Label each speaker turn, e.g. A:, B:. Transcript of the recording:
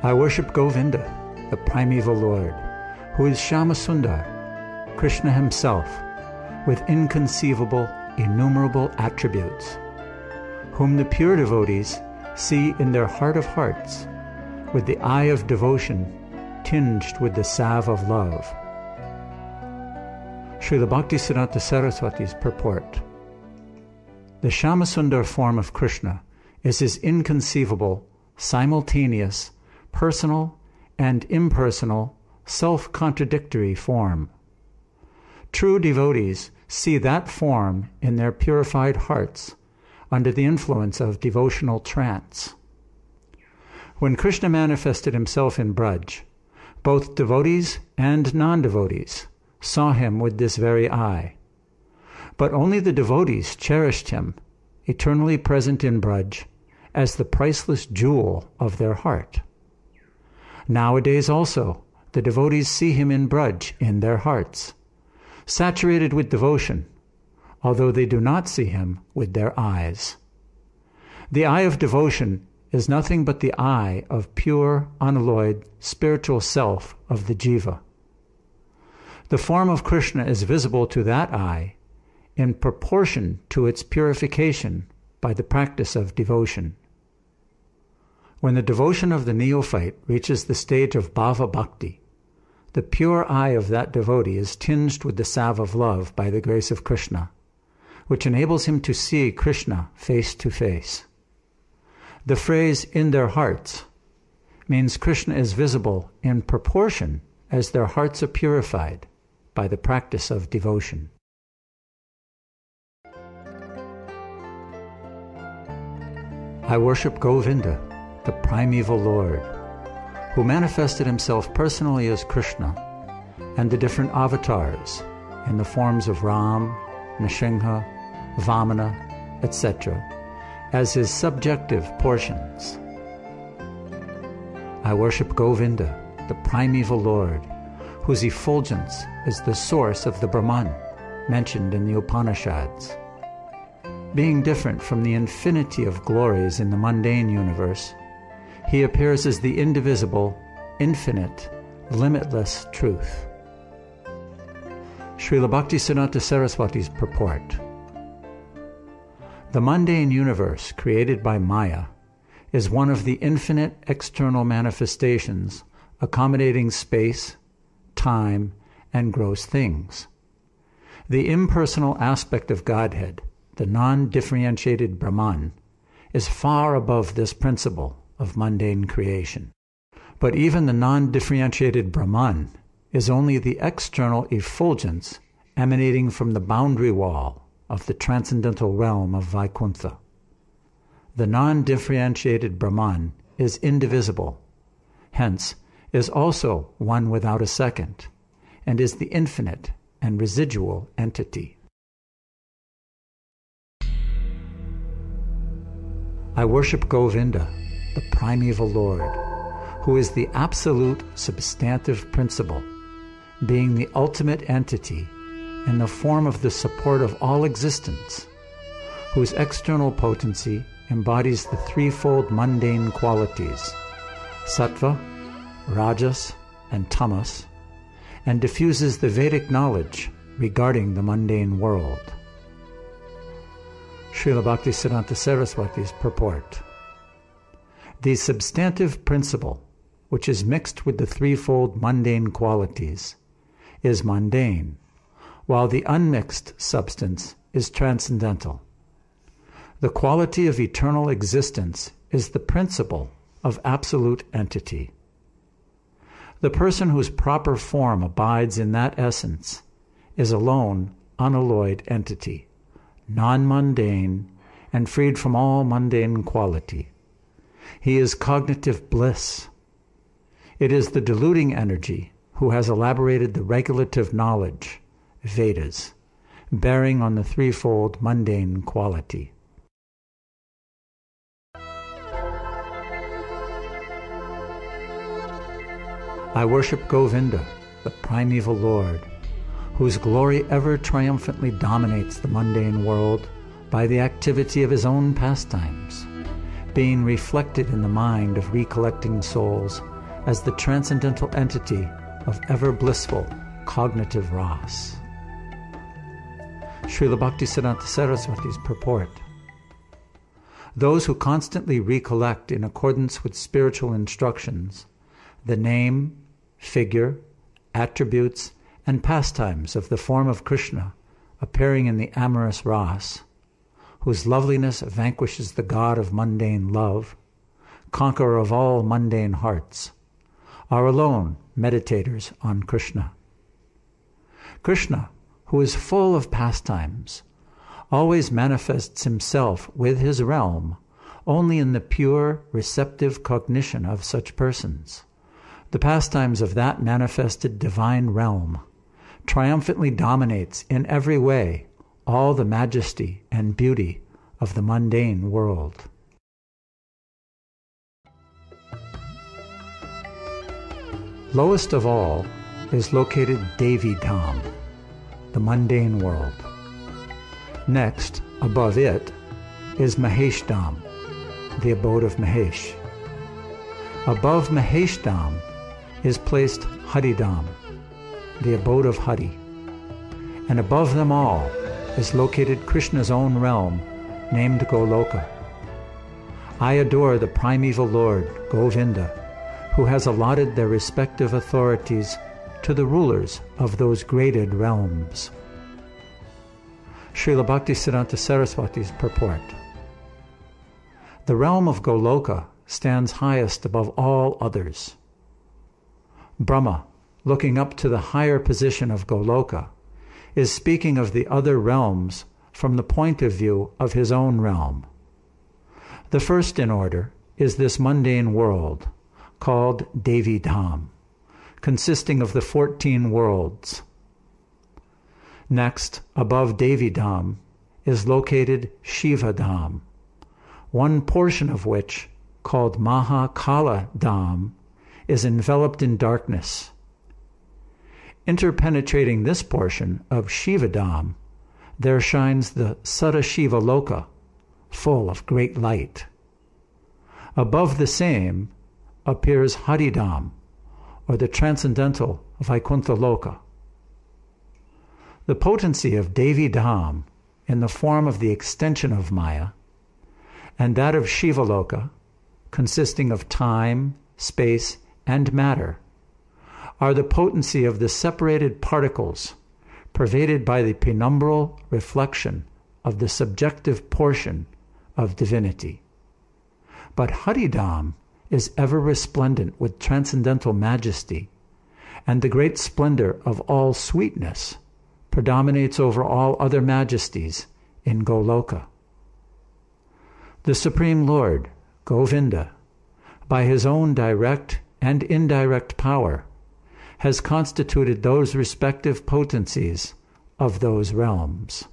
A: I worship Govinda, the primeval Lord, who is Shyamasundar, Krishna himself, with inconceivable, innumerable attributes, whom the pure devotees see in their heart of hearts, with the eye of devotion tinged with the salve of love. Srila Bhaktisiddhanta Saraswati's purport. The Shyamasundar form of Krishna is his inconceivable, simultaneous, personal and impersonal, self-contradictory form. True devotees see that form in their purified hearts under the influence of devotional trance. When Krishna manifested himself in Braj, both devotees and non-devotees saw him with this very eye. But only the devotees cherished him, eternally present in Braj, as the priceless jewel of their heart. Nowadays also, the devotees see him in Braj in their hearts, saturated with devotion, although they do not see him with their eyes. The eye of devotion is nothing but the eye of pure, unalloyed, spiritual self of the jiva. The form of Krishna is visible to that eye in proportion to its purification by the practice of devotion. When the devotion of the neophyte reaches the stage of bhava bhakti, the pure eye of that devotee is tinged with the salve of love by the grace of Krishna, which enables him to see Krishna face to face. The phrase "in their hearts" means Krishna is visible in proportion as their hearts are purified by the practice of devotion. I worship Govinda, the primeval Lord, who manifested himself personally as Krishna and the different avatars in the forms of Ram, Nrsimha, Vamana, etc., as his subjective portions. I worship Govinda, the primeval Lord, whose effulgence is the source of the Brahman mentioned in the Upanishads. Being different from the infinity of glories in the mundane universe, he appears as the indivisible, infinite, limitless truth. Srila Bhaktisiddhanta Saraswati's purport. The mundane universe created by Maya is one of the infinite external manifestations accommodating space, time, and gross things. The impersonal aspect of Godhead, the non-differentiated Brahman, is far above this principle of mundane creation. But even the non-differentiated Brahman is only the external effulgence emanating from the boundary wall of the transcendental realm of Vaikuntha. The non-differentiated Brahman is indivisible, hence is also one without a second, and is the infinite and residual entity. I worship Govinda, the primeval Lord, who is the absolute substantive principle, being the ultimate entity in the form of the support of all existence, whose external potency embodies the threefold mundane qualities, sattva, rajas, and tamas, and diffuses the Vedic knowledge regarding the mundane world. Srila Bhaktisiddhanta Saraswati's purport. The substantive principle, which is mixed with the threefold mundane qualities, is mundane, while the unmixed substance is transcendental. The quality of eternal existence is the principle of absolute entity. The person whose proper form abides in that essence is alone unalloyed entity, non-mundane, and freed from all mundane quality. He is cognitive bliss. It is the deluding energy who has elaborated the regulative knowledge, Vedas, bearing on the threefold mundane quality. I worship Govinda, the primeval Lord, whose glory ever triumphantly dominates the mundane world by the activity of his own pastimes, being reflected in the mind of recollecting souls as the transcendental entity of ever-blissful cognitive rasa. Srila Bhaktisiddhanta Saraswati's purport. Those who constantly recollect in accordance with spiritual instructions the name, figure, attributes, and pastimes of the form of Krishna appearing in the amorous rasa, whose loveliness vanquishes the god of mundane love, conqueror of all mundane hearts, are alone meditators on Krishna. Krishna, who is full of pastimes, always manifests himself with his realm only in the pure, receptive cognition of such persons. The pastimes of that manifested divine realm triumphantly dominates in every way all the majesty and beauty of the mundane world. Lowest of all is located Devi Dham, the mundane world. Next, above it, is Mahesh Dham, the abode of Mahesh. Above Mahesh Dham is placed Hari Dham, the abode of Hari. And above them all is located Krishna's own realm, named Goloka. I adore the primeval Lord, Govinda, who has allotted their respective authorities to the rulers of those graded realms. Srila Bhaktisiddhanta Saraswati's purport. The realm of Goloka stands highest above all others. Brahma, looking up to the higher position of Goloka, is speaking of the other realms from the point of view of his own realm. The first in order is this mundane world, called Devi Dham, consisting of the 14 worlds. Next, above Devi Dham, is located Shiva Dham, one portion of which, called Mahakala Dham, is enveloped in darkness. Interpenetrating this portion of Shiva Dham, there shines the Sadashiva Loka, full of great light. Above the same appears Hari Dham, or the transcendental Vaikuntha Loka. The potency of Devi Dham in the form of the extension of Maya, and that of Shiva Loka, consisting of time, space, and matter, are the potency of the separated particles pervaded by the penumbral reflection of the subjective portion of divinity. But Hari Dham is ever resplendent with transcendental majesty, and the great splendor of all sweetness predominates over all other majesties in Goloka. The Supreme Lord, Govinda, by his own direct and indirect power, has constituted those respective potencies of those realms.